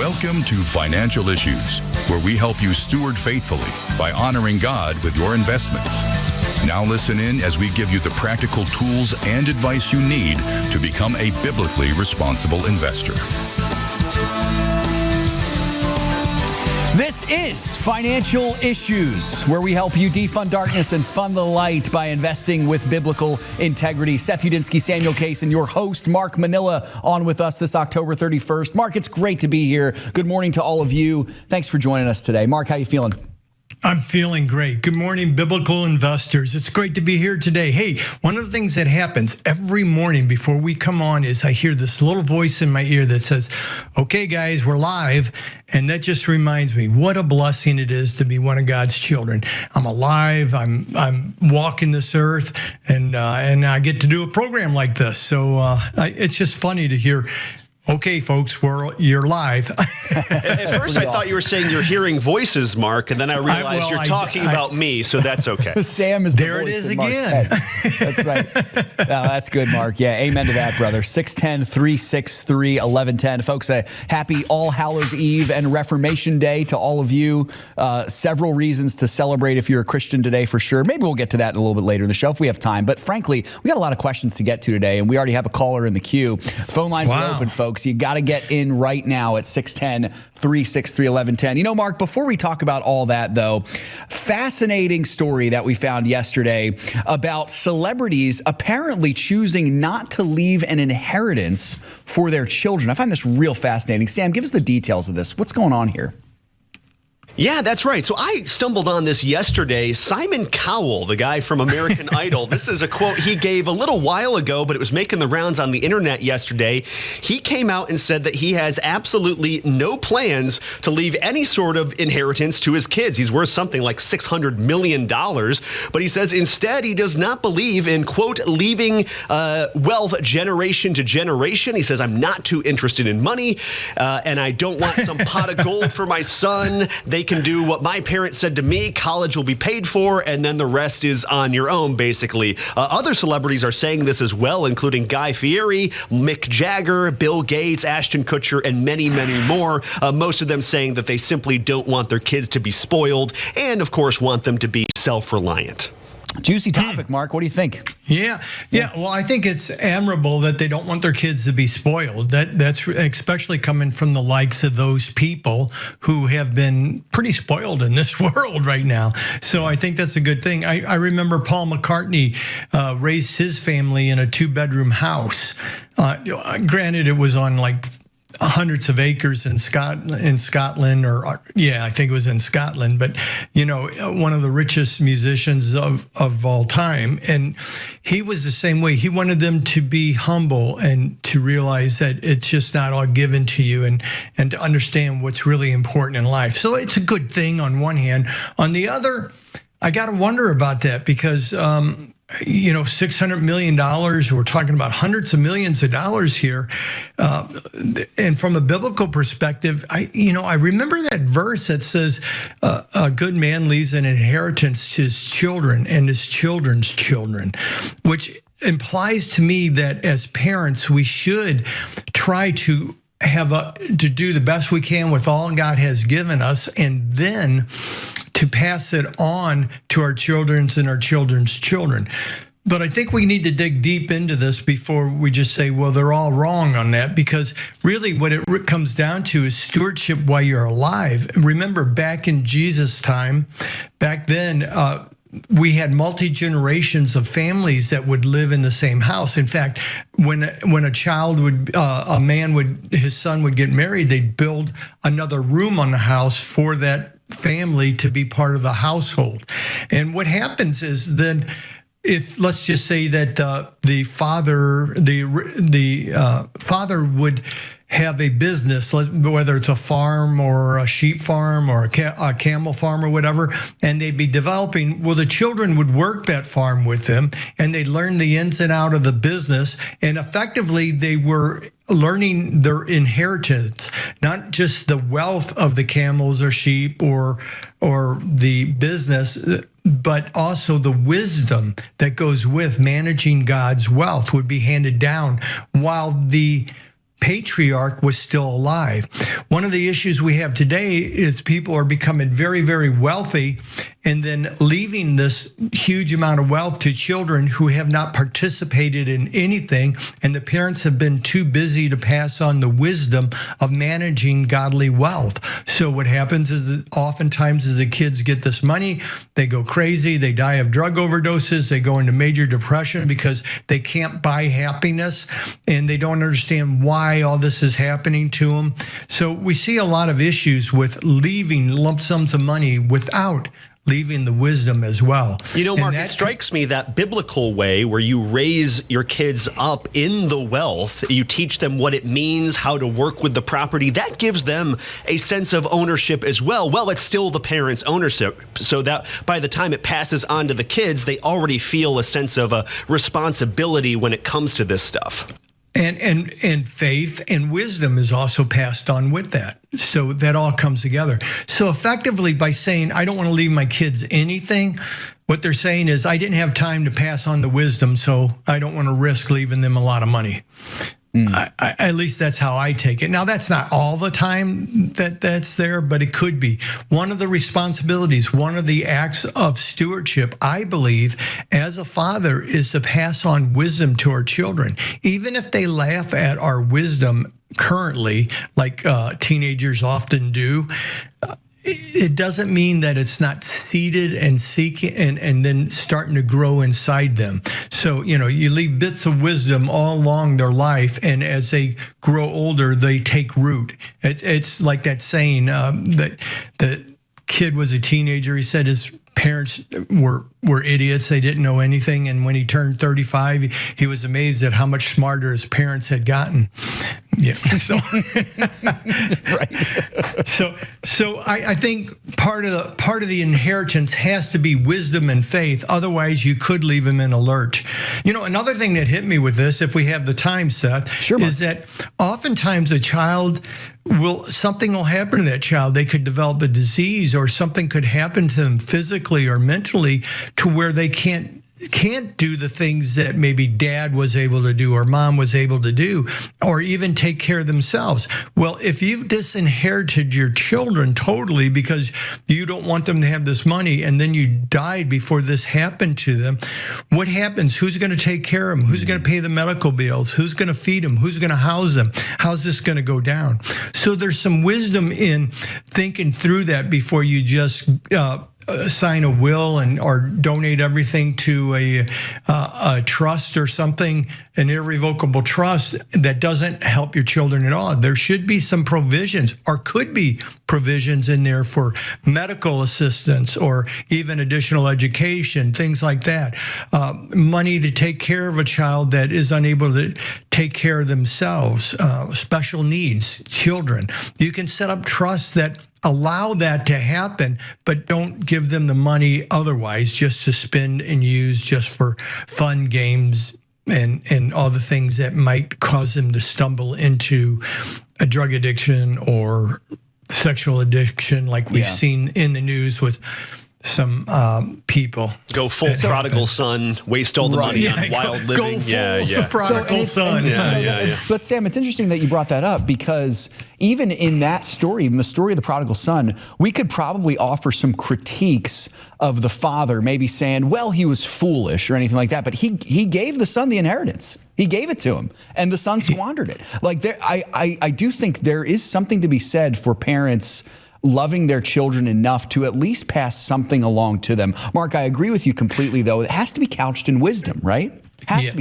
Welcome to Financial Issues, where we help you steward faithfully by honoring God with your investments. Now listen in as we give you the practical tools and advice you need to become a biblically responsible investor. This is Financial Issues, where we help you defund darkness and fund the light by investing with biblical integrity. Seth Udinsky, Samuel Case, and your host, Mark Manila, on with us this October 31st. Mark, it's great to be here. Good morning to all of you. Thanks for joining us today. Mark, how you feeling? I'm feeling great. Good morning, biblical investors. It's great to be here today. Hey, one of the things that happens every morning before we come on is I hear this little voice in my ear that says, okay, guys, we're live. And that just reminds me what a blessing it is to be one of God's children. I'm alive. I'm walking this earth, and I get to do a program like this. So it's just funny to hear. Okay, folks, you're live. At first, I thought you were saying you're hearing voices, Mark, and then I realized you're talking about me, so that's okay. Sam is the there. Voice It is in Mark's again. head. That's right. No, that's good, Mark. Yeah, amen to that, brother. 610-363-1110. Folks, happy All Hallows Eve and Reformation Day to all of you. Several reasons to celebrate if you're a Christian today, for sure. Maybe we'll get to that a little bit later in the show if we have time. But frankly, we got a lot of questions to get to today, and we already have a caller in the queue. Phone lines are open, folks. You got to get in right now at 610-363-1110. You know, Mark, before we talk about all that, though, fascinating story that we found yesterday about celebrities apparently choosing not to leave an inheritance for their children. I find this real fascinating. Sam, give us the details of this. What's going on here? Yeah, that's right. So I stumbled on this yesterday. Simon Cowell, the guy from American Idol, this is a quote he gave a little while ago, but it was making the rounds on the internet yesterday. He came out and said that he has absolutely no plans to leave any sort of inheritance to his kids. He's worth something like $600 million, but he says instead he does not believe in, quote, leaving wealth generation to generation. He says, I'm not too interested in money, and I don't want some pot of gold for my son. They can do what my parents said to me, college will be paid for, and then the rest is on your own, basically. Other celebrities are saying this as well, including Guy Fieri, Mick Jagger, Bill Gates, Ashton Kutcher, and many, many more. Most of them saying that they simply don't want their kids to be spoiled and, of course, want them to be self-reliant. Juicy topic, Mark. What do you think? Yeah. Well, I think it's admirable that they don't want their kids to be spoiled. That's especially coming from the likes of those people who have been pretty spoiled in this world right now. So I think that's a good thing. I remember Paul McCartney raised his family in a 2-bedroom house. Granted, it was on like hundreds of acres in Scotland, or I think it was in Scotland, but you know, one of the richest musicians of all time. And he was the same way. He wanted them to be humble and to realize that it's just not all given to you, and to understand what's really important in life. So it's a good thing on one hand. On the other, I got to wonder about that because, you know, $600 million, we're talking about hundreds of millions of dollars here. And from a biblical perspective, I remember that verse that says, a good man leaves an inheritance to his children and his children's children, which implies to me that as parents, we should try to do the best we can with all God has given us, and then to pass it on to our children's and our children's children. But I think we need to dig deep into this before we just say, well, they're all wrong on that, because really what it comes down to is stewardship while you're alive. Remember, back in Jesus' time, back then, we had multi-generations of families that would live in the same house. In fact, when a child his son would get married, they'd build another room on the house for that family to be part of the household. And what happens is then, if let's just say that the father would have a business, whether it's a farm or a sheep farm or a camel farm or whatever, and they'd be developing, well, the children would work that farm with them, and they'd learn the ins and out of the business, and effectively they were learning their inheritance, not just the wealth of the camels or sheep or the business, but also the wisdom that goes with managing God's wealth would be handed down, while the patriarch was still alive. One of the issues we have today is people are becoming very, very wealthy and then leaving this huge amount of wealth to children who have not participated in anything, and the parents have been too busy to pass on the wisdom of managing godly wealth. So what happens is oftentimes as the kids get this money, they go crazy, they die of drug overdoses, they go into major depression because they can't buy happiness, and they don't understand why all this is happening to them. So we see a lot of issues with leaving lump sums of money without leaving the wisdom as well. You know, Mark, it strikes me that biblical way where you raise your kids up in the wealth, you teach them what it means, how to work with the property, that gives them a sense of ownership as well. Well, it's still the parents' ownership, so that by the time it passes on to the kids, they already feel a sense of a responsibility when it comes to this stuff. And faith and wisdom is also passed on with that. So that all comes together. So effectively, by saying, I don't want to leave my kids anything, what they're saying is, I didn't have time to pass on the wisdom, so I don't want to risk leaving them a lot of money. At least that's how I take it. Now, that's not all the time that's there, but it could be. One of the responsibilities, one of the acts of stewardship, I believe, as a father, is to pass on wisdom to our children. Even if they laugh at our wisdom currently, like teenagers often do, it doesn't mean that it's not seeded and seeking and then starting to grow inside them. So, you know, you leave bits of wisdom all along their life, and as they grow older, they take root. It's like that saying that the kid was a teenager. He said his parents were idiots. They didn't know anything. And when he turned 35, he was amazed at how much smarter his parents had gotten. Yeah. So, right. So I think part of the inheritance has to be wisdom and faith. Otherwise, you could leave them in a lurch. You know, another thing that hit me with this, if we have the time, Seth, sure, is that oftentimes a child something will happen to that child. They could develop a disease, or something could happen to them physically or mentally to where they can't do the things that maybe dad was able to do or mom was able to do, or even take care of themselves. Well, if you've disinherited your children totally because you don't want them to have this money, and then you died before this happened to them, what happens? Who's going to take care of them? Who's going to pay the medical bills? Who's going to feed them? Who's going to house them? How's this going to go down? So there's some wisdom in thinking through that before you just sign a will or donate everything to a trust or something, an irrevocable trust that doesn't help your children at all. There should be some provisions, or could be provisions in there for medical assistance or even additional education, things like that. Money to take care of a child that is unable to take care of themselves, special needs, children. You can set up trusts that allow that to happen, but don't give them the money otherwise, just to spend and use just for fun, games, and all the things that might cause them to stumble into a drug addiction or sexual addiction, like we've seen in the news with some people. Go full prodigal son, waste all the money on wild living. Go full prodigal son. But Sam, it's interesting that you brought that up, because even in that story, in the story of the prodigal son, we could probably offer some critiques of the father, maybe saying, well, he was foolish or anything like that. But he gave the son the inheritance. He gave it to him, and the son squandered it. Like, I do think there is something to be said for parents loving their children enough to at least pass something along to them. Mark, I agree with you completely, though. It has to be couched in wisdom, right?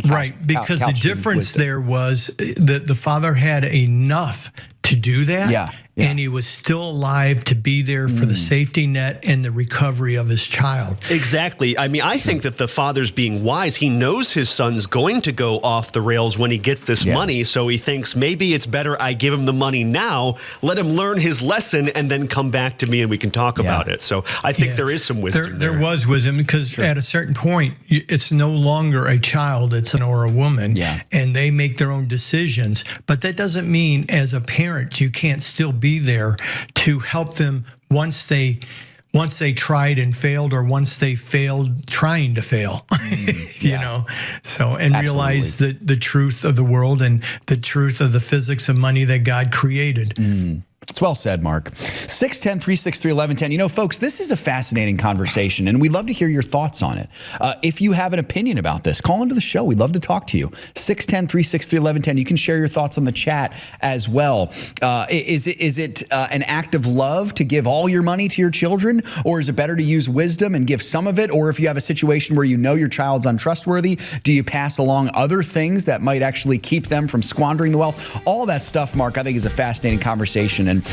Right, because the difference there was that the father had enough to do that, and he was still alive to be there for the safety net and the recovery of his child. Exactly. I mean, I think that the father's being wise. He knows his son's going to go off the rails when he gets this money, so he thinks maybe it's better I give him the money now, let him learn his lesson, and then come back to me and we can talk about it. So I think there is some wisdom there. There was wisdom, because at a certain point, it's no longer a child, it's or a woman, and they make their own decisions. But that doesn't mean as a parent you can't still be there to help them once they once they tried and failed, or once they failed trying to fail, you know, so, and realize the truth of the world and the truth of the physics of money that God created. It's well said, Mark. 610-363-1110. You know, folks, this is a fascinating conversation, and we'd love to hear your thoughts on it. If you have an opinion about this, call into the show. We'd love to talk to you. 610-363-1110. You can share your thoughts on the chat as well. Is it an act of love to give all your money to your children, or is it better to use wisdom and give some of it? Or if you have a situation where you know your child's untrustworthy, do you pass along other things that might actually keep them from squandering the wealth? All that stuff, Mark, I think is a fascinating conversation. And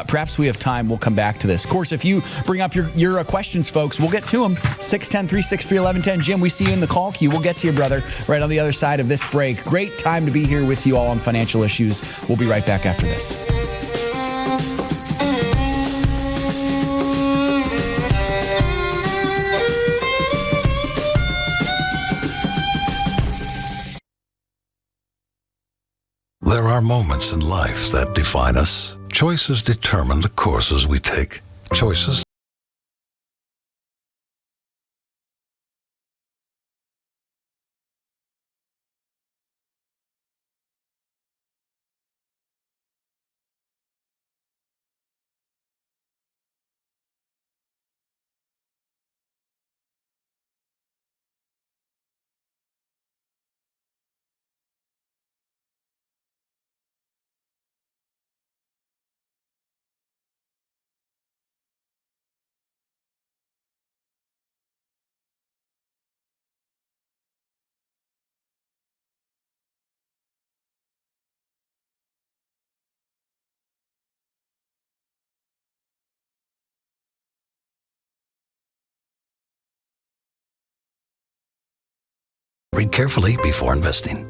perhaps we have time, we'll come back to this. Of course, if you bring up your questions, folks, we'll get to them. 610-363-1110. Jim, we see you in the call queue. We'll get to you, brother, right on the other side of this break. Great time to be here with you all on Financial Issues. We'll be right back after this. There are moments in life that define us. Choices determine the courses we take. Choices. Read carefully before investing.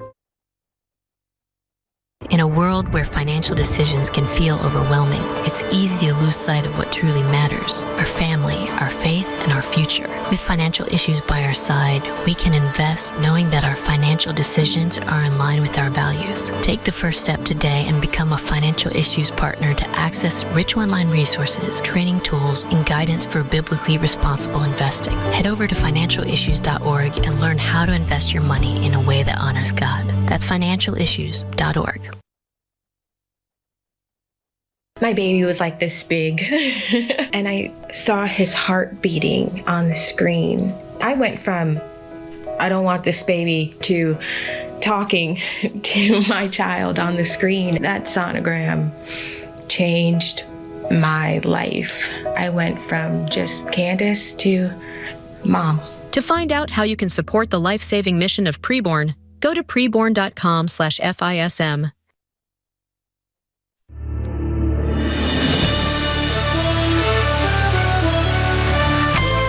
In a world where financial decisions can feel overwhelming, it's easy to lose sight of what truly matters: our family, our faith, and our future. With financial issues by our side, we can invest knowing that our financial decisions are in line with our values. Take the first step today and become a Financial Issues partner to access rich online resources, training tools, and guidance for biblically responsible investing. Head over to financialissues.org and learn how to invest your money in a way that honors God. That's financialissues.org. My baby was like this big, and I saw his heart beating on the screen. I went from, I don't want this baby, to talking to my child on the screen. That sonogram changed my life. I went from just Candace to Mom. To find out how you can support the life-saving mission of Preborn, go to preborn.com/FISM.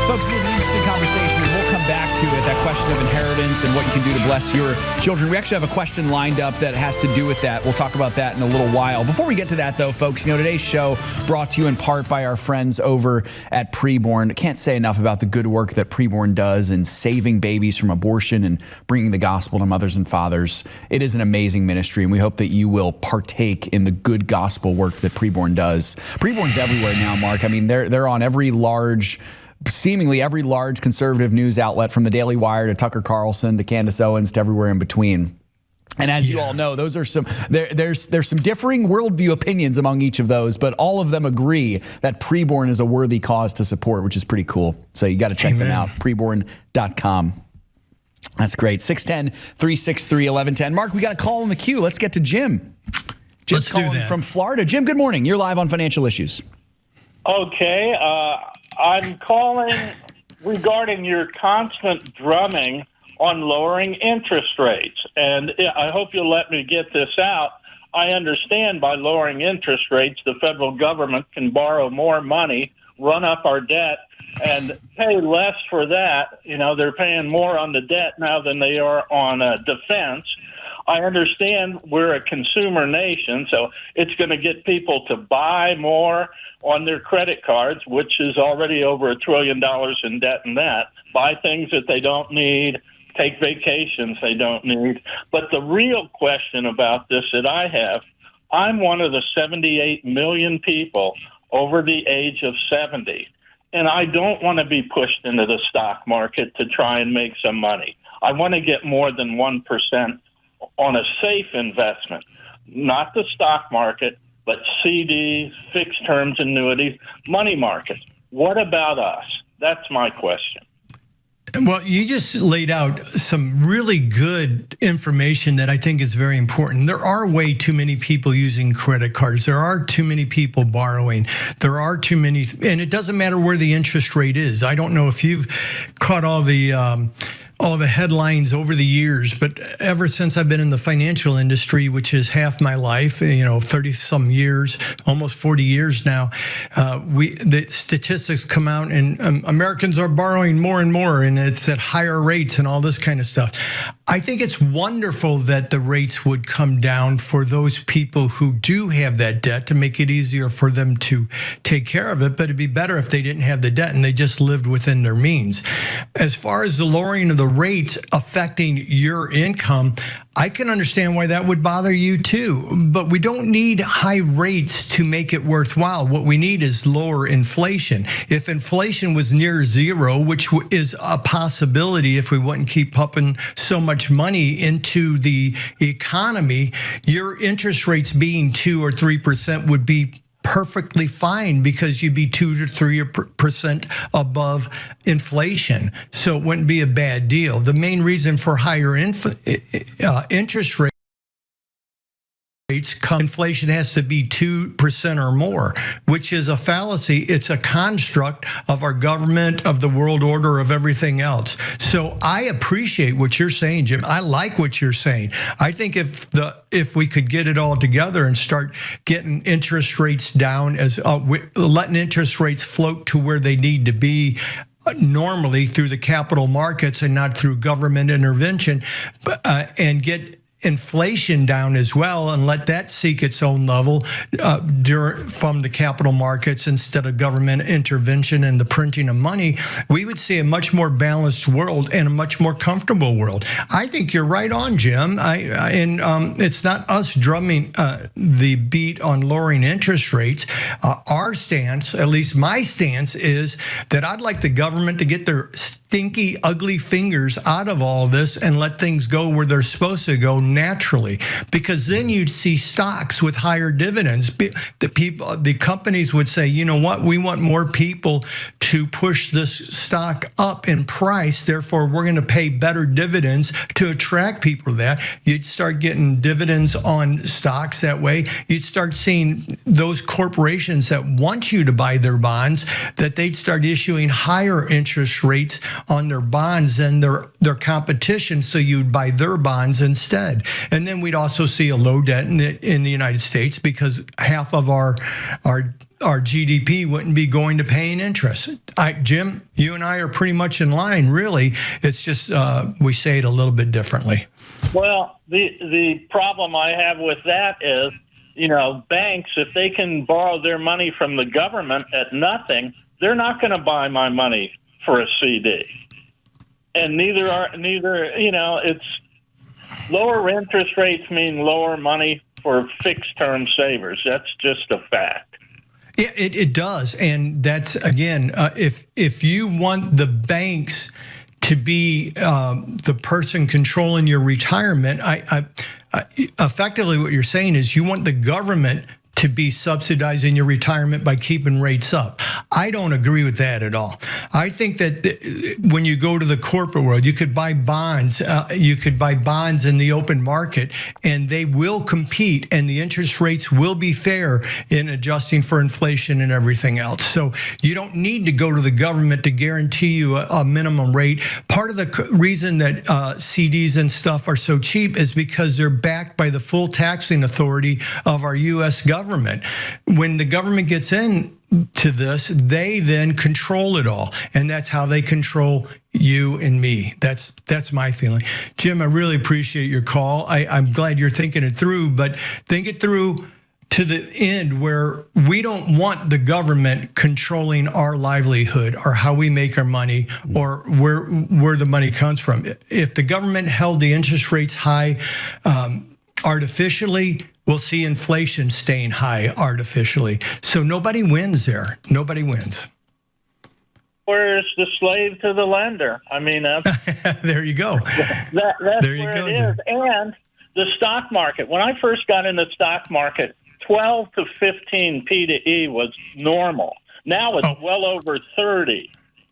Folks, it is an interesting conversation, and we'll come back to it, that question of inheritance and what you can do to bless your children. We actually have a question lined up that has to do with that. We'll talk about that in a little while. Before we get to that, though, folks, you know, today's show brought to you in part by our friends over at Preborn. I can't say enough about the good work that Preborn does in saving babies from abortion and bringing the gospel to mothers and fathers. It is an amazing ministry, and we hope that you will partake in the good gospel work that Preborn does. Preborn's everywhere now, Mark. I mean, they're on seemingly every large conservative news outlet, from the Daily Wire to Tucker Carlson to Candace Owens to everywhere in between. And as you all know, those are there's some differing worldview opinions among each of those, but all of them agree that Preborn is a worthy cause to support, which is pretty cool. So you got to check them out, preborn.com. That's great. 610-363-1110. Mark, we got a call in the queue. Let's get to Jim. Jim's calling from Florida. Jim, good morning. You're live on Financial Issues. Okay. I'm calling regarding your constant drumming on lowering interest rates. And I hope you'll let me get this out. I understand by lowering interest rates, the federal government can borrow more money, run up our debt, and pay less for that. You know, they're paying more on the debt now than they are on defense. I understand we're a consumer nation, so it's going to get people to buy more on their credit cards, which is already over $1 trillion in debt and that, buy things that they don't need, take vacations they don't need. But the real question about this that I have, I'm one of the 78 million people over the age of 70. and I don't want to be pushed into the stock market to try and make some money. I want to get more than 1% on a safe investment, not the stock market, but CDs, fixed terms annuities, money markets. What about us? That's my question. Well, you just laid out some really good information that I think is very important. There are way too many people using credit cards. There are too many people borrowing. There are too many, and it doesn't matter where the interest rate is. I don't know if you've caught all the headlines over the years, but ever since I've been in the financial industry, which is half my life, 30 some years, almost 40 years now, the statistics come out and Americans are borrowing more and more, and it's at higher rates and all this kind of stuff. I think it's wonderful that the rates would come down for those people who do have that debt to make it easier for them to take care of it, but it'd be better if they didn't have the debt and they just lived within their means. As far as the lowering of the rates affecting your income, I can understand why that would bother you too, but we don't need high rates to make it worthwhile. What we need is lower inflation. If inflation was near zero, which is a possibility if we wouldn't keep pumping so much money into the economy, your interest rates being 2 or 3% would be perfectly fine because you'd be 2 to 3% above inflation. So it wouldn't be a bad deal. The main reason for higher interest rates, inflation has to be 2% or more, which is a fallacy. It's a construct of our government, of the world order, of everything else. So I appreciate what you're saying, Jim. I like what you're saying. I think if we could get it all together and start getting interest rates down, as letting interest rates float to where they need to be normally through the capital markets and not through government intervention, and get inflation down as well, and let that seek its own level from the capital markets instead of government intervention and the printing of money, we would see a much more balanced world and a much more comfortable world. I think you're right on, Jim. It's not us drumming the beat on lowering interest rates. Our stance, at least my stance, is that I'd like the government to get their stinky, ugly fingers out of all this and let things go where they're supposed to go naturally, because then you'd see stocks with higher dividends. The companies would say, you know what, we want more people to push this stock up in price, therefore we're going to pay better dividends to attract people to that. You'd start getting dividends on stocks that way. You'd start seeing those corporations that want you to buy their bonds, that they'd start issuing higher interest rates on their bonds than their competition, so you'd buy their bonds instead. And then we'd also see a low debt in the United States, because half of our GDP wouldn't be going to paying interest. Jim, you and I are pretty much in line, really. It's just we say it a little bit differently. Well, the problem I have with that is, banks, if they can borrow their money from the government at nothing, they're not going to buy my money for a CD. And it's lower interest rates mean lower money for fixed term savers. That's just a fact. Yeah, it does. And that's, again, if you want the banks to be the person controlling your retirement, effectively what you're saying is you want the government to be subsidizing your retirement by keeping rates up. I don't agree with that at all. I think that when you go to the corporate world, you could buy bonds. You could buy bonds in the open market, and they will compete, and the interest rates will be fair in adjusting for inflation and everything else. So you don't need to go to the government to guarantee you a minimum rate. Part of the reason that CDs and stuff are so cheap is because they're backed by the full taxing authority of our U.S. government. When the government gets into this, they then control it all, and that's how they control you and me. That's my feeling. Jim, I really appreciate your call. I'm glad you're thinking it through, but think it through to the end, where we don't want the government controlling our livelihood or how we make our money or where the money comes from. If the government held the interest rates high artificially, we'll see inflation staying high artificially. So nobody wins there. Nobody wins. software is the slave to the lender. I mean, that's, there you go. That's there you where go, it is. And the stock market. When I first got in the stock market, 12 to 15 P to E was normal. Now it's well over 30.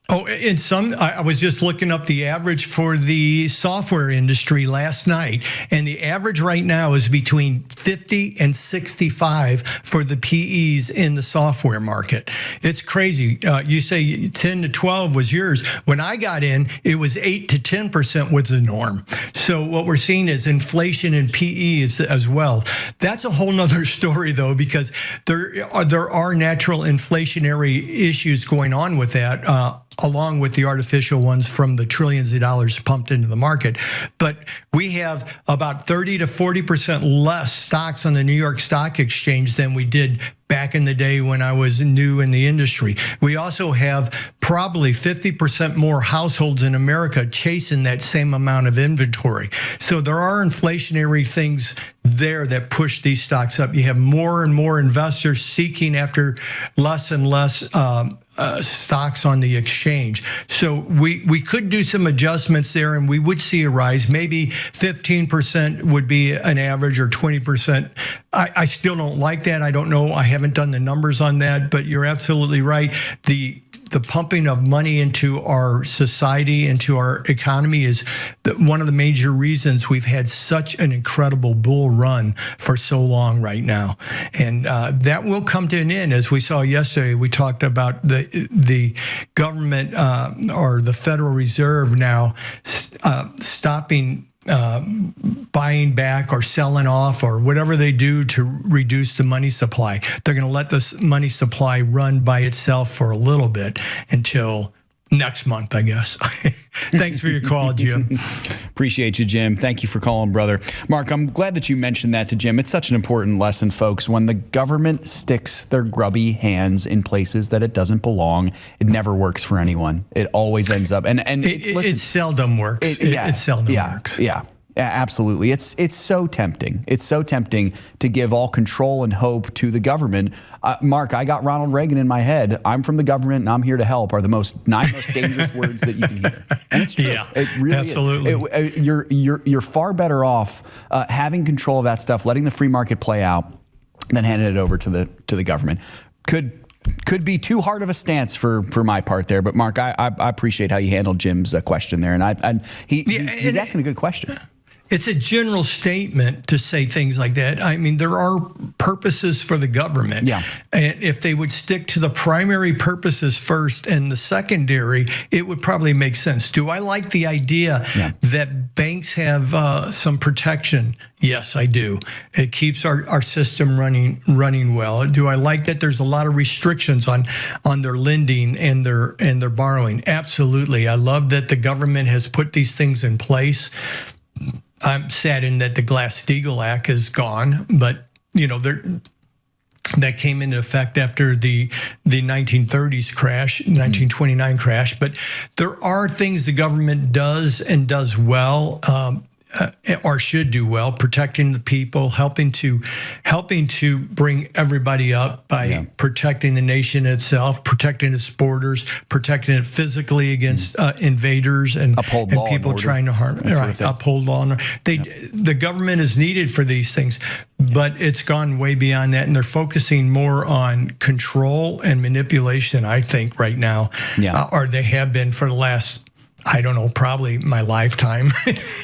Oh, in some, I was just looking up the average for the software industry last night, and the average right now is between 50 and 65 for the PEs in the software market. It's crazy. You say 10 to 12 was yours. When I got in, it was 8 to 10% was the norm. So what we're seeing is inflation in PEs as well. That's a whole nother story, though, because there are natural inflationary issues going on with that. Along with the artificial ones from the trillions of dollars pumped into the market. But we have about 30 to 40% less stocks on the New York Stock Exchange than we did back in the day when I was new in the industry. We also have probably 50% more households in America chasing that same amount of inventory. So there are inflationary things there that push these stocks up. You have more and more investors seeking after less and less stocks on the exchange. So we could do some adjustments there, and we would see a rise. Maybe 15% would be an average, or 20%. I still don't like that. I don't know. I haven't done the numbers on that, but you're absolutely right. The pumping of money into our society, into our economy, is one of the major reasons we've had such an incredible bull run for so long right now. And that will come to an end. As we saw yesterday, we talked about the government or the Federal Reserve now stopping buying back or selling off or whatever they do to reduce the money supply. They're going to let this money supply run by itself for a little bit until next month, I guess. Thanks for your call, Jim. Appreciate you, Jim. Thank you for calling, brother. Mark, I'm glad that you mentioned that to Jim. It's such an important lesson, folks. When the government sticks their grubby hands in places that it doesn't belong, it never works for anyone. It always ends up. And it seldom works. It seldom works. Yeah. Absolutely. It's so tempting. It's so tempting to give all control and hope to the government. Mark, I got Ronald Reagan in my head. I'm from the government and I'm here to help are the nine most dangerous words that you can hear. And it's true. Yeah, it really absolutely. Is. You're far better off having control of that stuff, letting the free market play out, than handing it over to the government. Could be too hard of a stance for my part there, but Mark, I appreciate how you handled Jim's question there, and he's asking a good question. It's a general statement to say things like that. I mean, there are purposes for the government. Yeah. And if they would stick to the primary purposes first and the secondary, it would probably make sense. Do I like the idea that banks have some protection? Yes, I do. It keeps our system running well. Do I like that there's a lot of restrictions on their lending and their borrowing? Absolutely. I love that the government has put these things in place. I'm saddened that the Glass-Steagall Act is gone, but that came into effect after the 1930s crash, 1929 crash. But there are things the government does and does well, or should do well, protecting the people, helping to bring everybody up by protecting the nation itself, protecting its borders, protecting it physically against invaders and people trying to harm. Right, uphold law. The government is needed for these things, but it's gone way beyond that, and they're focusing more on control and manipulation, I think, right now, or they have been for the last, I don't know, probably my lifetime.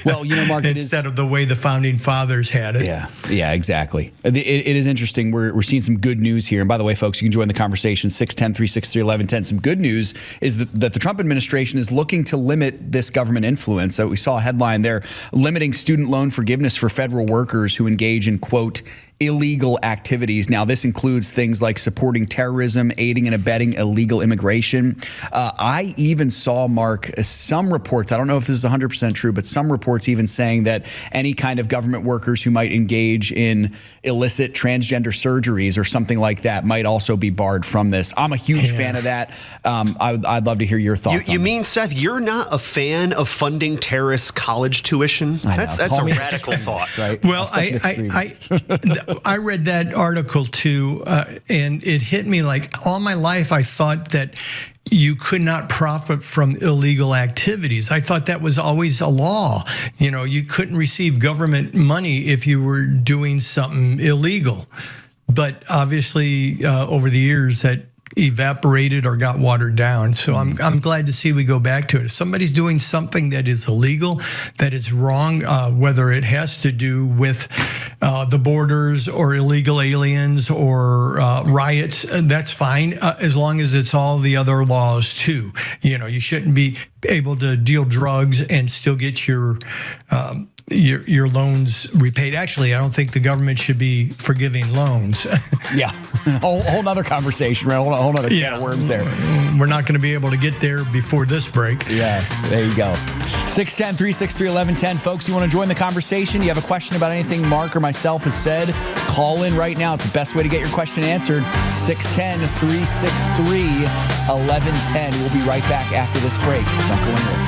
Well, Mark, instead of the way the founding fathers had it. Yeah, exactly. It is interesting. We're seeing some good news here. And by the way, folks, you can join the conversation, 610-363-1110. Some good news is that the Trump administration is looking to limit this government influence. So we saw a headline there, limiting student loan forgiveness for federal workers who engage in, quote, illegal activities. Now, this includes things like supporting terrorism, aiding and abetting illegal immigration. I even saw, Mark, some reports, I don't know if this is 100% true, but some reports even saying that any kind of government workers who might engage in illicit transgender surgeries or something like that might also be barred from this. I'm a huge fan of that. I'd love to hear your thoughts on You mean, Seth, you're not a fan of funding terrorist college tuition? That's a radical thought. Right? Well, I read that article too, and it hit me like all my life I thought that you could not profit from illegal activities. I thought that was always a law. You know, you couldn't receive government money if you were doing something illegal. But obviously, over the years, that evaporated or got watered down. So I'm glad to see we go back to it. If somebody's doing something that is illegal, that is wrong, whether it has to do with the borders or illegal aliens or riots, that's fine, as long as it's all the other laws too. You know, you shouldn't be able to deal drugs and still get your loans repaid. Actually, I don't think the government should be forgiving loans. Yeah, whole nother conversation, right? Whole nother can of worms there. We're not going to be able to get there before this break. Yeah, there you go. 610-363-1110. Folks, you want to join the conversation? You have a question about anything Mark or myself has said? Call in right now. It's the best way to get your question answered. 610-363-1110. We'll be right back after this break. Don't go anywhere.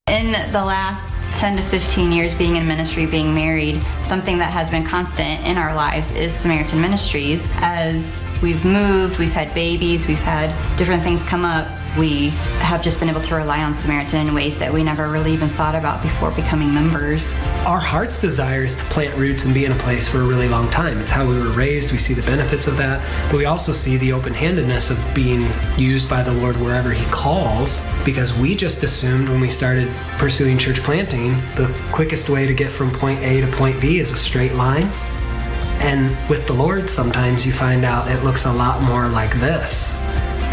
In the last 10 to 15 years being in ministry, being married, something that has been constant in our lives is Samaritan Ministries. As we've moved, we've had babies, we've had different things come up, we have just been able to rely on Samaritan in ways that we never really even thought about before becoming members. Our heart's desire is to plant roots and be in a place for a really long time. It's how we were raised. We see the benefits of that, but we also see the open-handedness of being used by the Lord wherever He calls, because we just assumed when we started pursuing church planting, the quickest way to get from point A to point B is a straight line. And with the Lord, sometimes you find out it looks a lot more like this.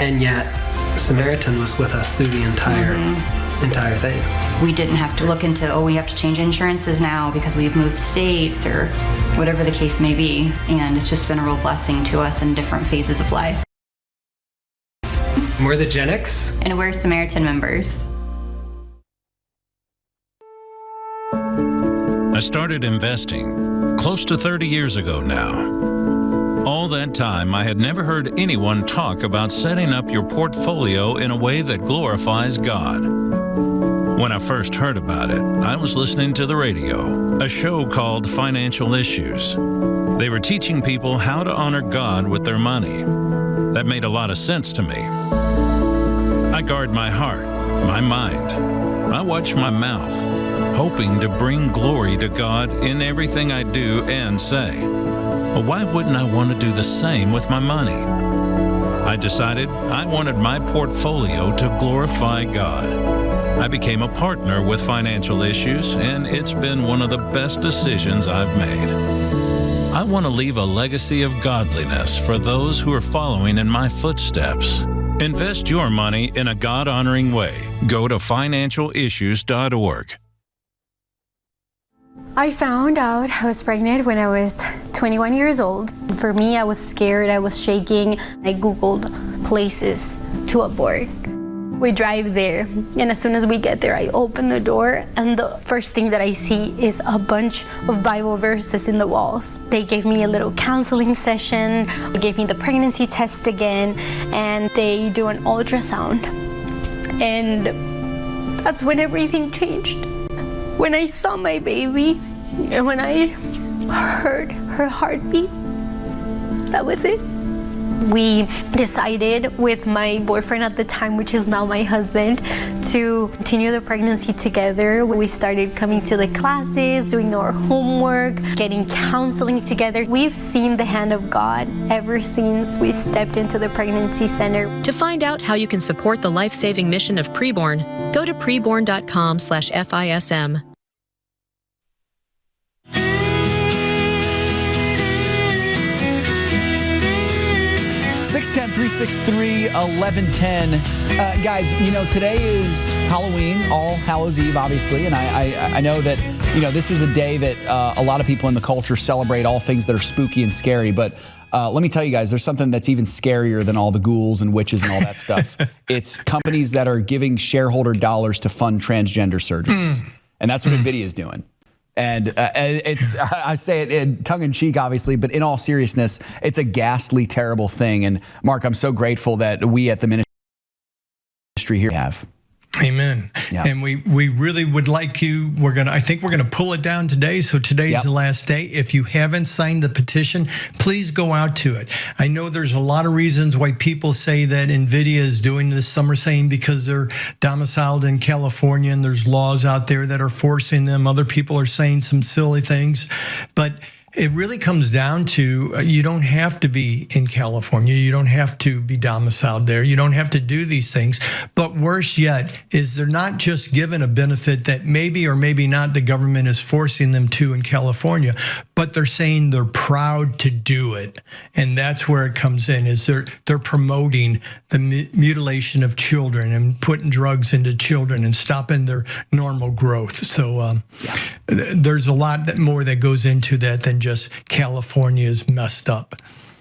And yet, Samaritan was with us through the entire thing. We didn't have to look into, we have to change insurances now because we've moved states or whatever the case may be. And it's just been a real blessing to us in different phases of life. We're the Gen X. And we're Samaritan members. I started investing close to 30 years ago now. All that time, I had never heard anyone talk about setting up your portfolio in a way that glorifies God. When I first heard about it, I was listening to the radio, a show called Financial Issues. They were teaching people how to honor God with their money. That made a lot of sense to me. I guard my heart, my mind. I watch my mouth, hoping to bring glory to God in everything I do and say. Well, why wouldn't I want to do the same with my money? I decided I wanted my portfolio to glorify God. I became a partner with Financial Issues, and it's been one of the best decisions I've made. I want to leave a legacy of godliness for those who are following in my footsteps. Invest your money in a God-honoring way. Go to financialissues.org. I found out I was pregnant when I was 21 years old. For me, I was scared, I was shaking. I Googled places to abort. We drive there, and as soon as we get there, I open the door, and the first thing that I see is a bunch of Bible verses in the walls. They gave me a little counseling session, they gave me the pregnancy test again, and they do an ultrasound. And that's when everything changed. When I saw my baby, and when I heard her heartbeat, that was it. We decided with my boyfriend at the time, which is now my husband, to continue the pregnancy together. We started coming to the classes, doing our homework, getting counseling together. We've seen the hand of God ever since we stepped into the pregnancy center. To find out how you can support the life-saving mission of Preborn, go to preborn.com/FISM. 610-363-1110. Guys, you know, today is Halloween, All Hallows Eve, obviously, and I know that, you know, this is a day that a lot of people in the culture celebrate all things that are spooky and scary, but let me tell you guys, there's something that's even scarier than all the ghouls and witches and all that stuff. It's companies that are giving shareholder dollars to fund transgender surgeries, and that's what Nvidia is doing. And it's, I say it in tongue-in-cheek, obviously, but in all seriousness, it's a ghastly, terrible thing. And Mark, I'm so grateful that we at the ministry here have. Amen. Yeah. And we really would like you. I think we're gonna pull it down today. So today's the last day. If you haven't signed the petition, please go out to it. I know there's a lot of reasons why people say that Nvidia is doing this. Some are saying because they're domiciled in California and there's laws out there that are forcing them. Other people are saying some silly things, but it really comes down to you don't have to be in California. You don't have to be domiciled there. You don't have to do these things. But worse yet is they're not just given a benefit that maybe or maybe not the government is forcing them to in California, but they're saying they're proud to do it. And that's where it comes in, is they're promoting the mutilation of children and putting drugs into children and stopping their normal growth. So there's a lot more that goes into that than just California is messed up.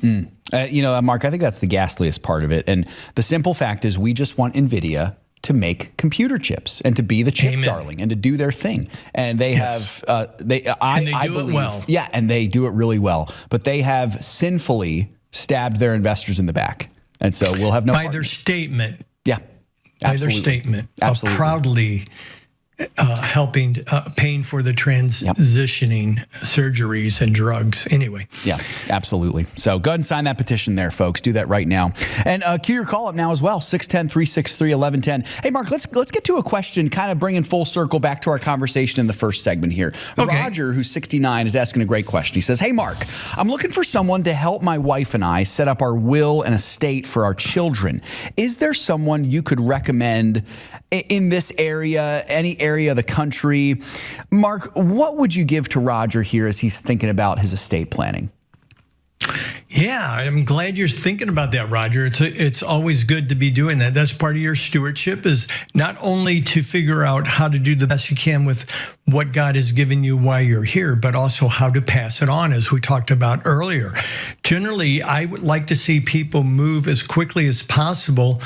Mark, I think that's the ghastliest part of it. And the simple fact is we just want Nvidia to make computer chips and to be the chip darling and to do their thing. And they have, I believe, it well. Yeah, and they do it really well. But they have sinfully stabbed their investors in the back. And so we'll have no by their statement. Yeah, absolutely. By their statement of proudly helping, paying for the transitioning surgeries and drugs. Anyway. Yeah, absolutely. So go ahead and sign that petition there, folks. Do that right now. And cue your call up now as well, 610-363-1110. Hey, Mark, let's get to a question, kind of bringing full circle back to our conversation in the first segment here. Okay. Roger, who's 69, is asking a great question. He says, hey, Mark, I'm looking for someone to help my wife and I set up our will and estate for our children. Is there someone you could recommend in this area, any area of the country? Mark, what would you give to Roger here as he's thinking about his estate planning? Yeah, I'm glad you're thinking about that, Roger. It's always good to be doing that. That's part of your stewardship, is not only to figure out how to do the best you can with what God has given you while you're here, but also how to pass it on, as we talked about earlier. Generally, I would like to see people move as quickly as possible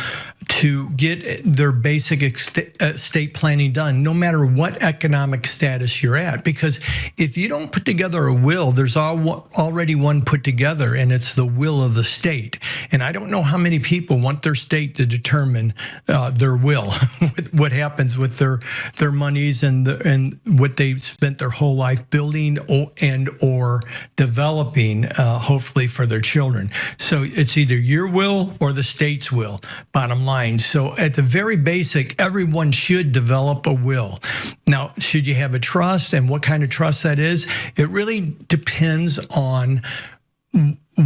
to get their basic estate planning done, no matter what economic status you're at. Because if you don't put together a will, there's already one put together, and it's the will of the state. And I don't know how many people want their state to determine their will, what happens with their monies and what they've spent their whole life building and or developing, hopefully for their children. So it's either your will or the state's will, bottom line. So at the very basic, everyone should develop a will. Now, should you have a trust, and what kind of trust that is? It really depends on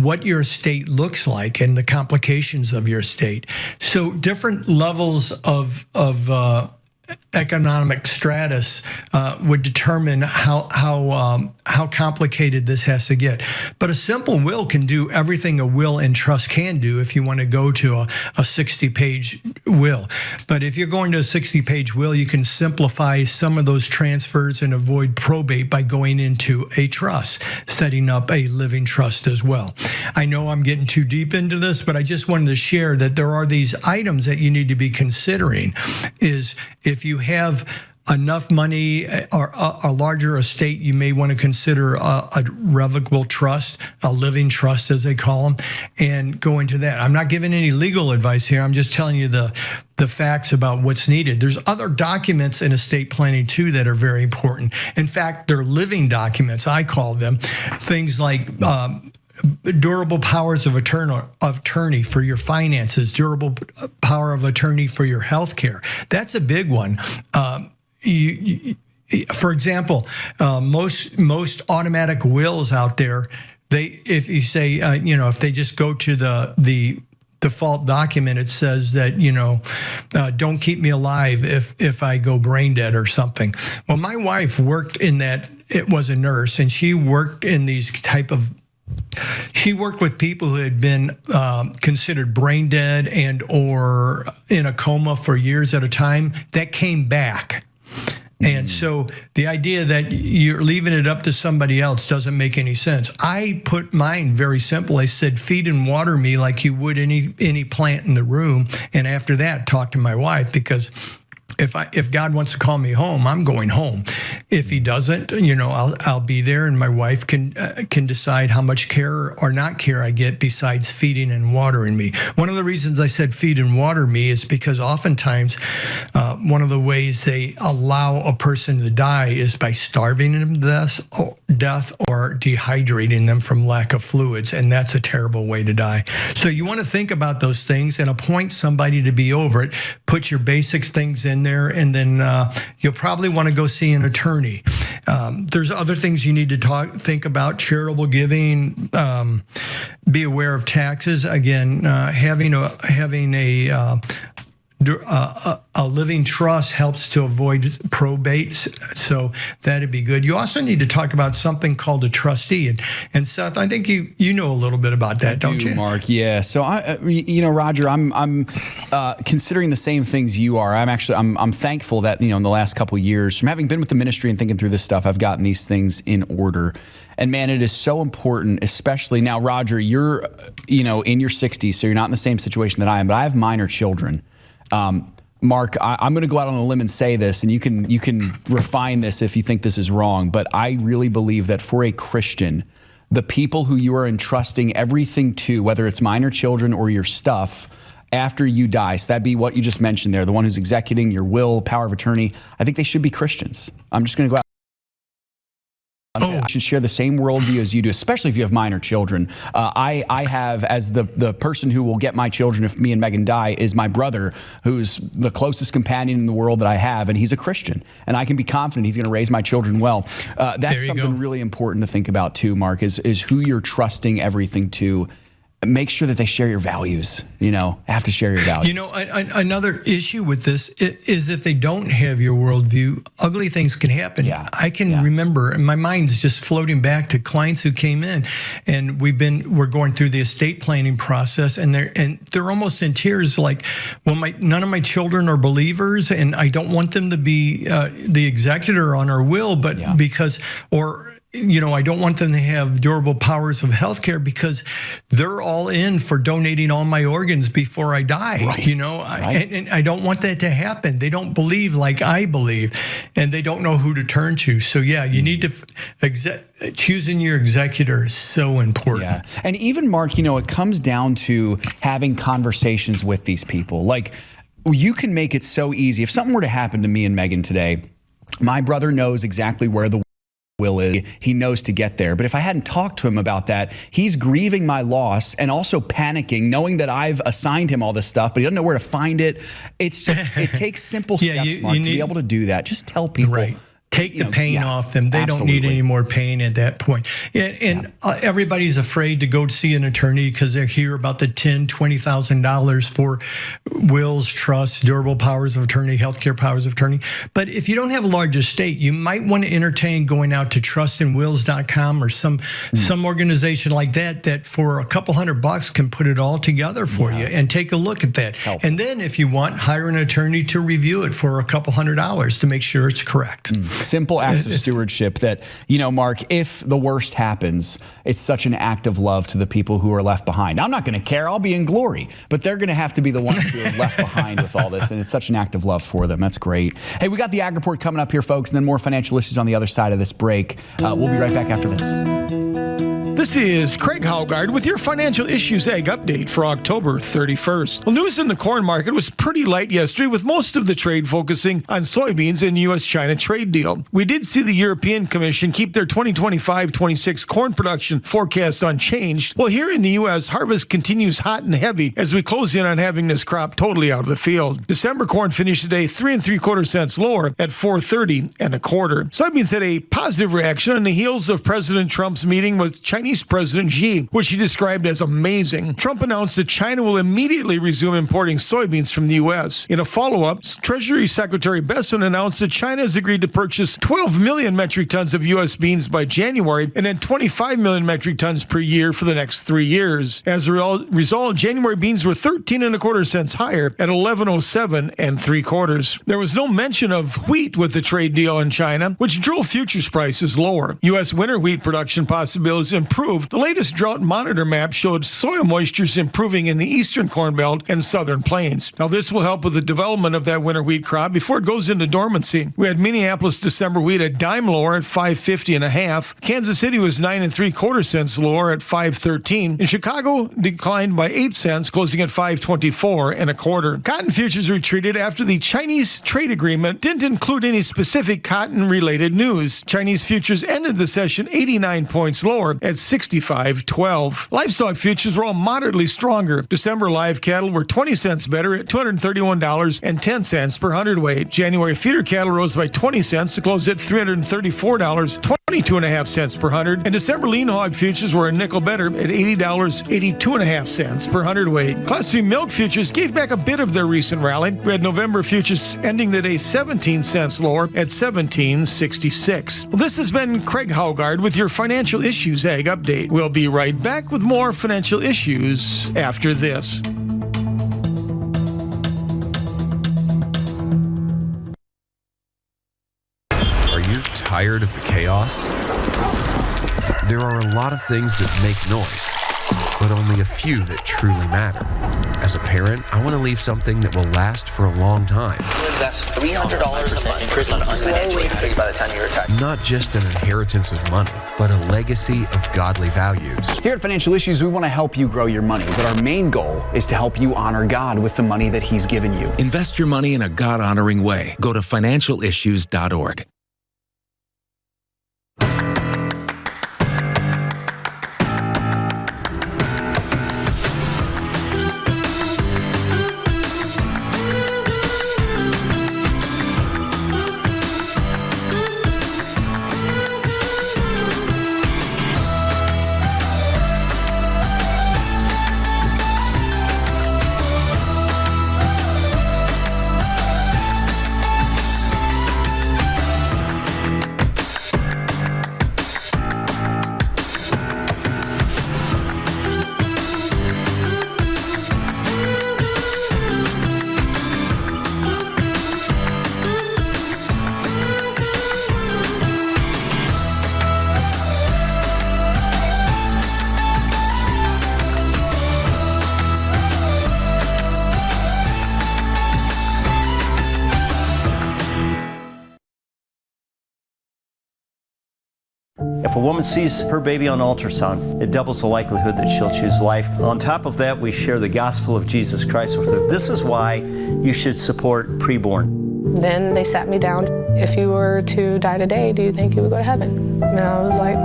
what your estate looks like and the complications of your estate. So different levels of economic stratus would determine how complicated this has to get. But a simple will can do everything a will and trust can do if you want to go to a 60-page will. But if you're going to a 60-page will, you can simplify some of those transfers and avoid probate by going into a trust, setting up a living trust as well. I know I'm getting too deep into this, but I just wanted to share that there are these items that you need to be considering. Is if you have enough money or a larger estate, you may want to consider a revocable trust, a living trust as they call them, and go into that. I'm not giving any legal advice here. I'm just telling you the facts about what's needed. There's other documents in estate planning too that are very important. In fact, they're living documents, I call them. Things like durable powers of attorney for your finances, durable power of attorney for your health care. That's a big one. For example, most automatic wills out there, if you say, if they just go to the default document, it says that, don't keep me alive if I go brain dead or something. Well, my wife worked in that, it was a nurse, and she worked in these she worked with people who had been considered brain dead and or in a coma for years at a time. That came back. And so the idea that you're leaving it up to somebody else doesn't make any sense. I put mine very simple. I said, feed and water me like you would any plant in the room. And after that, talk to my wife, because if God wants to call me home, I'm going home. If He doesn't, I'll be there, and my wife can decide how much care or not care I get besides feeding and watering me. One of the reasons I said feed and water me is because oftentimes one of the ways they allow a person to die is by starving them to death or dehydrating them from lack of fluids, and that's a terrible way to die. So you want to think about those things and appoint somebody to be over it. Put your basic things in there, and then you'll probably want to go see an attorney. There's other things you need to think about: charitable giving, be aware of taxes. Again, having a living trust helps to avoid probates, so that'd be good. You also need to talk about something called a trustee, and Seth, I think you know a little bit about that, don't you, Mark? Yeah. So Roger, I'm considering the same things you are. I'm thankful that in the last couple of years, from having been with the ministry and thinking through this stuff, I've gotten these things in order. And man, it is so important, especially now, Roger, you're in your 60s, so you're not in the same situation that I am, but I have minor children. Mark, I'm going to go out on a limb and say this, and you can refine this if you think this is wrong, but I really believe that for a Christian, the people who you are entrusting everything to, whether it's minor children or your stuff, after you die, so that'd be what you just mentioned there, the one who's executing your will, power of attorney, I think they should be Christians. I'm just going to go out. I should share the same worldview as you do, especially if you have minor children. I have, as the person who will get my children if me and Megan die, is my brother, who's the closest companion in the world that I have, and he's a Christian. And I can be confident he's going to raise my children well. That's something really important to think about too, Mark, is who you're trusting everything to. Make sure that they share your values. Have to share your values. Another issue with this is if they don't have your worldview, ugly things can happen. Yeah. I can remember, and my mind's just floating back to clients who came in, and we're going through the estate planning process, and they're almost in tears, like, well, none of my children are believers, and I don't want them to be the executor on our will, but because I don't want them to have durable powers of healthcare because they're all in for donating all my organs before I die. Right. And I don't want that to happen. They don't believe like I believe, and they don't know who to turn to. So you need to choosing your executor is so important. Yeah, and even Mark, it comes down to having conversations with these people. Like, you can make it so easy. If something were to happen to me and Megan today, my brother knows exactly where the will is. He knows to get there. But if I hadn't talked to him about that, he's grieving my loss and also panicking, knowing that I've assigned him all this stuff, but he doesn't know where to find it. It's just, it takes simple steps, Mark, to be able to do that. Just tell people. Right. Take the pain off them. They don't need any more pain at that point. And everybody's afraid to go see an attorney because they hear about the $10,000, $20,000 for wills, trusts, durable powers of attorney, healthcare powers of attorney. But if you don't have a large estate, you might want to entertain going out to trustandwills.com or some organization like that for a couple $100 can put it all together for you and take a look at that. And then if you want, hire an attorney to review it for a couple $100 to make sure it's correct. Simple acts of stewardship that, Mark, if the worst happens, it's such an act of love to the people who are left behind. I'm not going to care. I'll be in glory. But they're going to have to be the ones who are left behind with all this. And it's such an act of love for them. That's great. Hey, we got the Ag Report coming up here, folks, and then more financial issues on the other side of this break. We'll be right back after this. This is Craig Howgard with your Financial Issues Ag Update for October 31st. Well, news in the corn market was pretty light yesterday, with most of the trade focusing on soybeans and U.S.-China trade deal. We did see the European Commission keep their 2025-26 corn production forecast unchanged. Well, here in the U.S., harvest continues hot and heavy as we close in on having this crop totally out of the field. December corn finished today 3 3/4 cents lower at $4.30 1/4. Soybeans had a positive reaction on the heels of President Trump's meeting with Chinese President Xi, which he described as amazing. Trump announced that China will immediately resume importing soybeans from the U.S. In a follow-up, Treasury Secretary Besson announced that China has agreed to purchase 12 million metric tons of U.S. beans by January and then 25 million metric tons per year for the next 3 years. As a result, January beans were 13 1/4 cents higher at 11.07 3/4. There was no mention of wheat with the trade deal in China, which drove futures prices lower. U.S. winter wheat production possibilities improved improved. The latest drought monitor map showed soil moistures improving in the eastern Corn Belt and southern plains. Now, this will help with the development of that winter wheat crop before it goes into dormancy. We had Minneapolis December wheat a dime lower at $5.50 Kansas City was 9 3/4 cents lower at $5.13. And Chicago declined by 8 cents, closing at $5.24 1/4. Cotton futures retreated after the Chinese trade agreement didn't include any specific cotton-related news. Chinese futures ended the session 89 points lower at 65.12. Livestock futures were all moderately stronger. December live cattle were 20 cents better at $231.10 per hundredweight. January feeder cattle rose by 20 cents to close at $334.22.5 per hundred. And December lean hog futures were a nickel better at $80.82.5 per hundredweight. Class 3 milk futures gave back a bit of their recent rally. We had November futures ending the day 17 cents lower at $17.66. Well, this has been Craig Haugard with your Financial Issues Ag Update. We'll be right back with more financial issues after this. Are you tired of the chaos? There are a lot of things that make noise, but only a few that truly matter. As a parent, I want to leave something that will last for a long time. Invest $300 a month increase on unmanaged by the time you retire. Not just an inheritance of money, but a legacy of godly values. Here at Financial Issues, we want to help you grow your money, but our main goal is to help you honor God with the money that He's given you. Invest your money in a God-honoring way. Go to financialissues.org. If a woman sees her baby on ultrasound, it doubles the likelihood that she'll choose life. On top of that, we share the gospel of Jesus Christ with her. This is why you should support preborn. Then they sat me down. If you were to die today, do you think you would go to heaven? And I was like,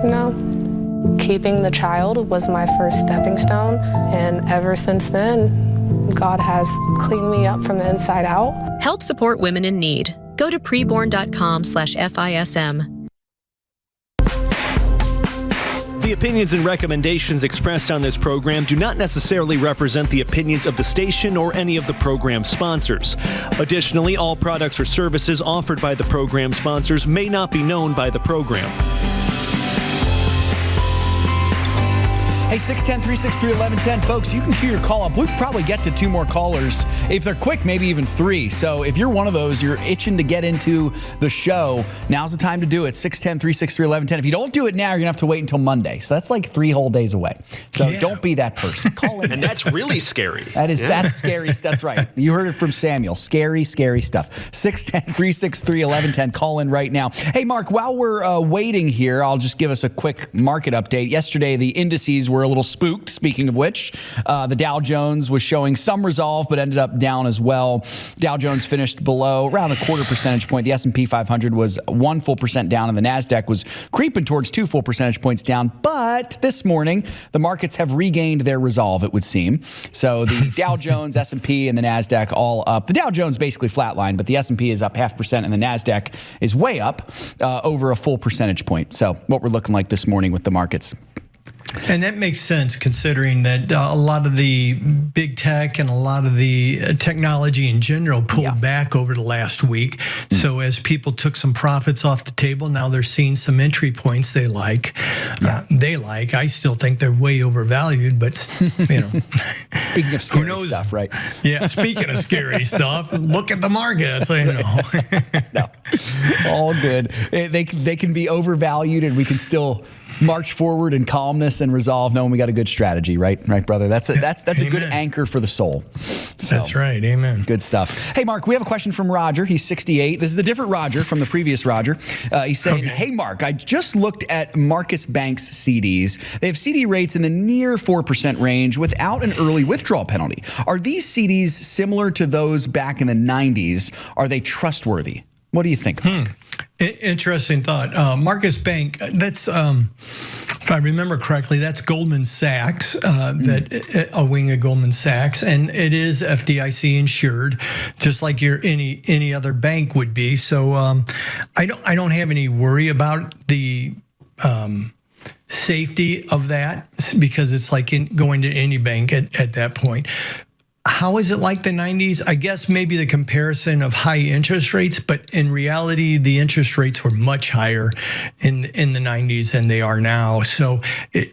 no. Keeping the child was my first stepping stone, and ever since then, God has cleaned me up from the inside out. Help support women in need. Go to preborn.com/FISM. The opinions and recommendations expressed on this program do not necessarily represent the opinions of the station or any of the program sponsors. Additionally, all products or services offered by the program sponsors may not be known by the program. Hey, 610-363-1110. Folks, you can queue your call up. We'll probably get to 2 more callers. If they're quick, maybe even 3. So if you're one of those, you're itching to get into the show, now's the time to do it. 610-363-1110. If you don't do it now, you're going to have to wait until Monday. So that's like 3 whole days away. So Don't be that person. Call in. And that's really scary. That's scary. That's right. You heard it from Samuel. Scary, scary stuff. 610-363-1110. Call in right now. Hey, Mark, while we're waiting here, I'll just give us a quick market update. Yesterday, the indices were a little spooked, speaking of which. The Dow Jones was showing some resolve, but ended up down as well. Dow Jones finished below around a 0.25 percentage point. The S&P 500 was 1 full percent down, and the NASDAQ was creeping towards 2 full percentage points down. But this morning, the markets have regained their resolve, it would seem. So the Dow Jones, S&P, and the NASDAQ all up. The Dow Jones basically flatlined, but the S&P is up 0.5%, and the NASDAQ is way up over a full percentage point. So what we're looking like this morning with the markets. And that makes sense considering that a lot of the big tech and a lot of the technology in general pulled back over the last week. So as people took some profits off the table, now they're seeing some entry points they like. I still think they're way overvalued, but you know. Speaking of scary stuff, right? Yeah, speaking of scary stuff, look at the markets. No, all good. They can be overvalued, and we can still march forward in calmness and resolve, knowing we got a good strategy, right, brother? That's a good anchor for the soul. So, that's right. Amen. Good stuff. Hey, Mark, we have a question from Roger. He's 68. This is a different Roger from the previous Roger. He's saying, hey, Mark, I just looked at Marcus Bank's CDs. They have CD rates in the near 4% range without an early withdrawal penalty. Are these CDs similar to those back in the 90s? Are they trustworthy? What do you think, Mark? Interesting thought. Marcus Bank, that's, if I remember correctly, that's Goldman Sachs, a wing of Goldman Sachs, and it is FDIC insured, just like any other bank would be. So I don't have any worry about the safety of that, because it's like going to any bank at that point. How is it like the 90s? I guess maybe the comparison of high interest rates, but in reality, the interest rates were much higher in the 90s than they are now. So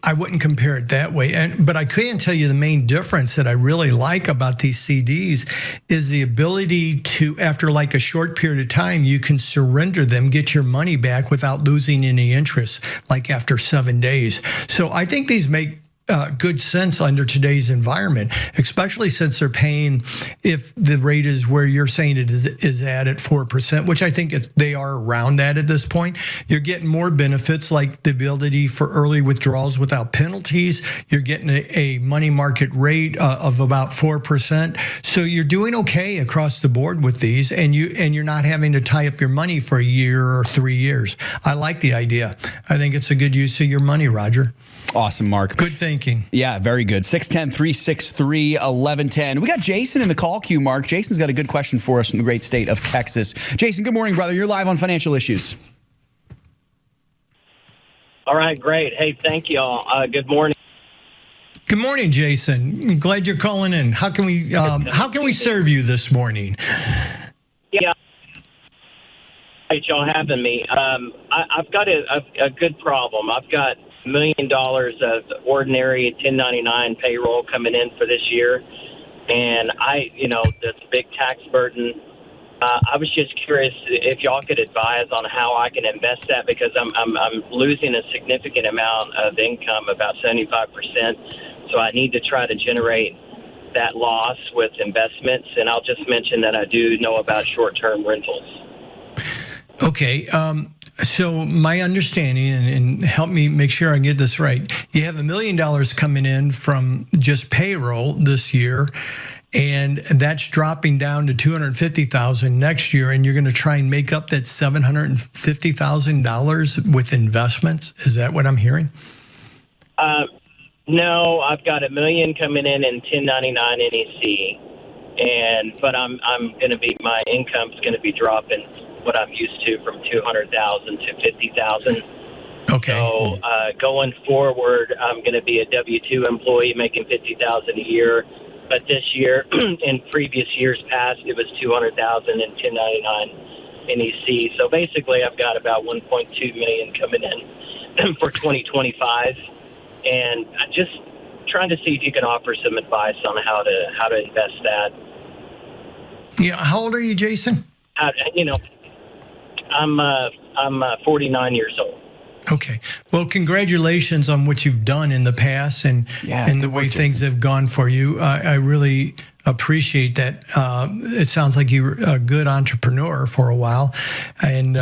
I wouldn't compare it that way. But I can tell you the main difference that I really like about these CDs is the ability to, after like a short period of time, you can surrender them, get your money back without losing any interest, like after 7 days. So I think these make good sense under today's environment, especially since they're paying, if the rate is where you're saying it is at 4%, which I think they are around that at this point. You're getting more benefits like the ability for early withdrawals without penalties. You're getting a money market rate of about 4%. So you're doing okay across the board with these, and you're not having to tie up your money for a year or 3 years. I like the idea. I think it's a good use of your money, Roger. Awesome, Mark. Good thinking. Yeah, very good. 610-363-1110. We got Jason in the call queue, Mark. Jason's got a good question for us from the great state of Texas. Jason, good morning, brother. You're live on Financial Issues. All right, great. Hey, thank you all. Good morning. Good morning, Jason. I'm glad you're calling in. How can we serve you this morning? Yeah. Appreciate y'all having me. I've got a good problem. I've got $1 million of ordinary 1099 payroll coming in for this year, and that's a big tax burden. I was just curious if y'all could advise on how I can invest that, because I'm losing a significant amount of income, about 75%. So I need to try to generate that loss with investments. And I'll just mention that I do know about short-term rentals. Okay. So my understanding, and help me make sure I get this right, you have $1 million coming in from just payroll this year, and that's dropping down to $250,000 next year, and you're going to try and make up that $750,000 with investments. Is that what I'm hearing? No, I've got $1 million coming in 1099 NEC, but my income's going to be dropping what I'm used to from $200,000 to $50,000. Okay. So going forward, I'm going to be a W-2 employee making $50,000 a year. But this year, in previous years past, it was $200,000 in 1099 NEC. So basically, I've got about $1.2 million coming in for 2025, and I'm just trying to see if you can offer some advice on how to invest that. Yeah. How old are you, Jason? I'm 49 years old. Okay. Well, congratulations on what you've done in the past and the way things have gone for you. I really appreciate that. It sounds like you were a good entrepreneur for a while, and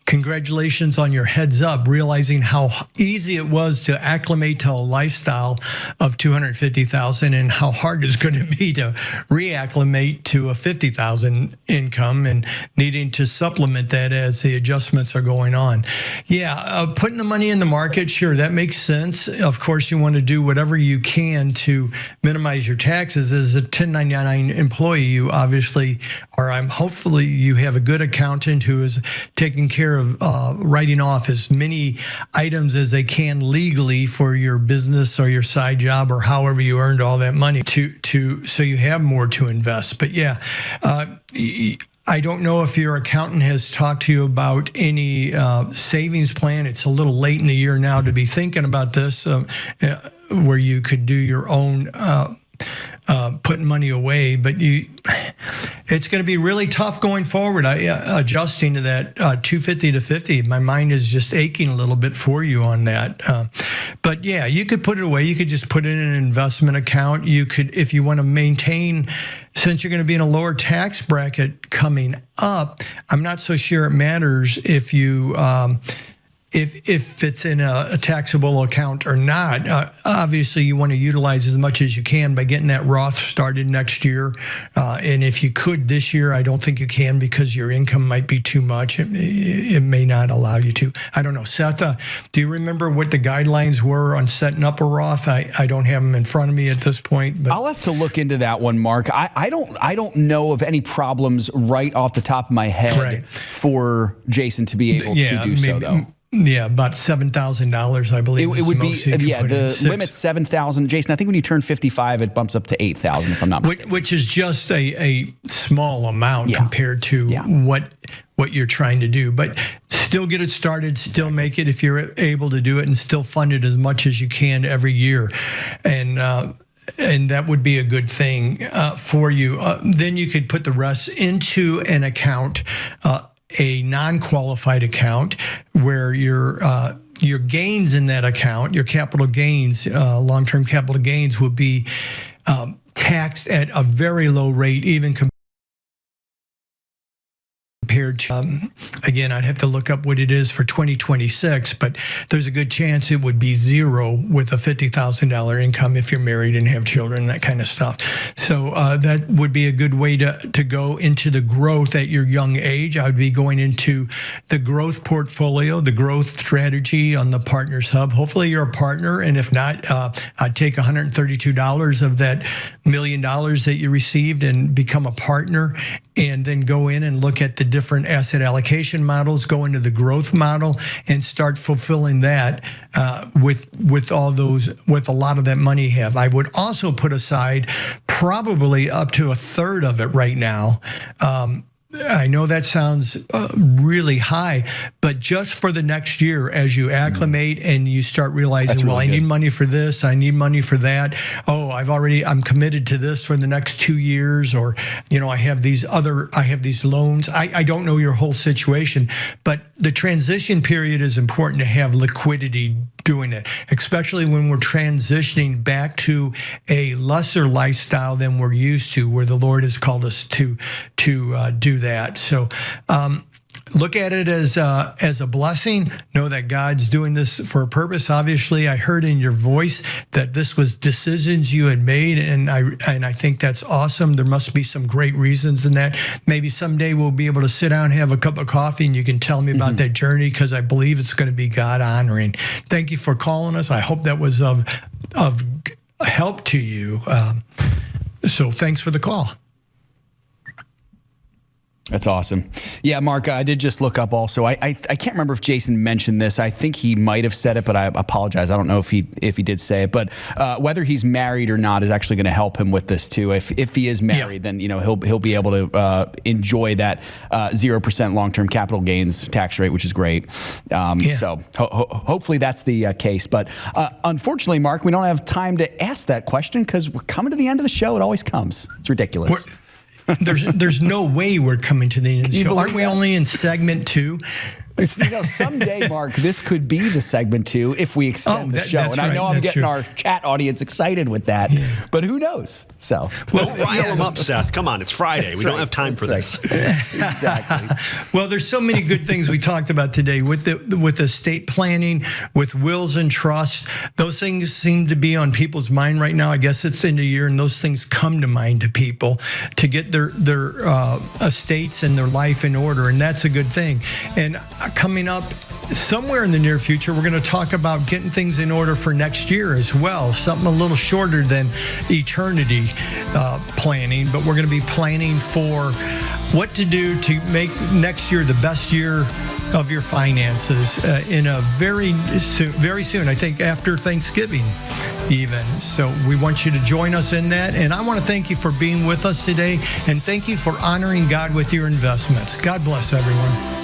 congratulations on your heads up, realizing how easy it was to acclimate to a lifestyle of $250,000 and how hard it's going to be to reacclimate to a $50,000 income and needing to supplement that as the adjustments are going on. Yeah, putting the money in the market, sure, that makes sense. Of course, you want to do whatever you can to minimize your taxes. As a 1099 employee, you obviously hopefully you have a good accountant who is taking care of writing off as many items as they can legally for your business or your side job or however you earned all that money so you have more to invest. But yeah, I don't know if your accountant has talked to you about any savings plan. It's a little late in the year now to be thinking about this, where you could do your own putting money away, but it's going to be really tough going forward. Adjusting to that 250 to 50. My mind is just aching a little bit for you on that. But yeah, you could put it away. You could just put it in an investment account. You could, if you want to maintain, since you're going to be in a lower tax bracket coming up, I'm not so sure it matters if you if it's in a taxable account or not. Obviously, you want to utilize as much as you can by getting that Roth started next year. And if you could this year, I don't think you can because your income might be too much. It may not allow you to. I don't know. Seth, do you remember what the guidelines were on setting up a Roth? I don't have them in front of me at this point. But I'll have to look into that one, Mark. I don't know of any problems right off the top of my head for Jason to be able to do so, though. Yeah, about $7,000, I believe. It would be, the limit's $7,000. Jason, I think when you turn 55, it bumps up to $8,000, if I'm not mistaken. Which is just a small amount compared to what you're trying to do. But still get it started, still make it if you're able to do it, and still fund it as much as you can every year. And that would be a good thing for you. Then you could put the rest into an account, a non-qualified account, where your gains in that account, your capital gains, long-term capital gains, will be taxed at a very low rate, even compared to, again, I'd have to look up what it is for 2026, but there's a good chance it would be zero with a $50,000 income if you're married and have children, that kind of stuff. So that would be a good way to go into the growth at your young age. I would be going into the growth portfolio, the growth strategy on the Partners Hub. Hopefully you're a partner, and if not, I'd take $132 of that $1 million that you received and become a partner, and then go in and look at the different asset allocation models, go into the growth model, and start fulfilling that with all those, with a lot of that money you have. I would also put aside probably up to a third of it right now. I know that sounds really high, but just for the next year, as you acclimate and you start realizing, I need money for this, I need money for that. Oh, I'm committed to this for the next 2 years, or, I have these loans. I don't know your whole situation, but the transition period is important to have liquidity doing it, especially when we're transitioning back to a lesser lifestyle than we're used to, where the Lord has called us to do that. So look at it as a blessing. Know that God's doing this for a purpose. Obviously, I heard in your voice that this was decisions you had made, and I think that's awesome. There must be some great reasons in that. Maybe someday we'll be able to sit down and have a cup of coffee, and you can tell me about that journey, because I believe it's going to be God honoring. Thank you for calling us. I hope that was of help to you. So thanks for the call. That's awesome. Yeah, Mark, I did just look up also. I can't remember if Jason mentioned this. I think he might have said it, but I apologize. I don't know if he did say it. But whether he's married or not is actually going to help him with this too. If he is married, then he'll be able to enjoy that 0% long-term capital gains tax rate, which is great. So hopefully that's the case. But unfortunately, Mark, we don't have time to ask that question because we're coming to the end of the show. It always comes. It's ridiculous. There's no way we're coming to the end of the show. Aren't we only in segment 2? Someday, Mark, this could be the segment 2 if we extend the show. And I know I'm getting our chat audience excited with that, but who knows? So, don't rile them up, Seth. Come on, it's Friday. We don't have time for this. Exactly. Well, there's so many good things we talked about today with estate planning, with wills and trust. Those things seem to be on people's mind right now. I guess it's in the year, and those things come to mind to people to get their estates and their life in order, and that's a good thing. And coming up somewhere in the near future, we're going to talk about getting things in order for next year as well. Something a little shorter than eternity planning, but we're going to be planning for what to do to make next year the best year of your finances in a very soon, I think after Thanksgiving even. So we want you to join us in that. And I want to thank you for being with us today, and thank you for honoring God with your investments. God bless everyone.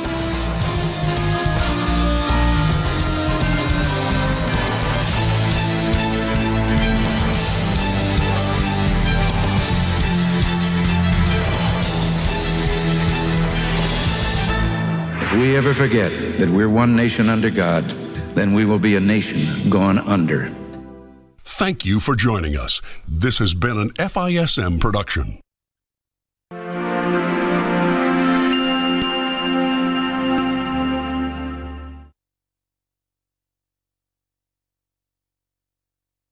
we ever forget that we're one nation under God, then we will be a nation gone under. Thank you for joining us. This has been an FISM production.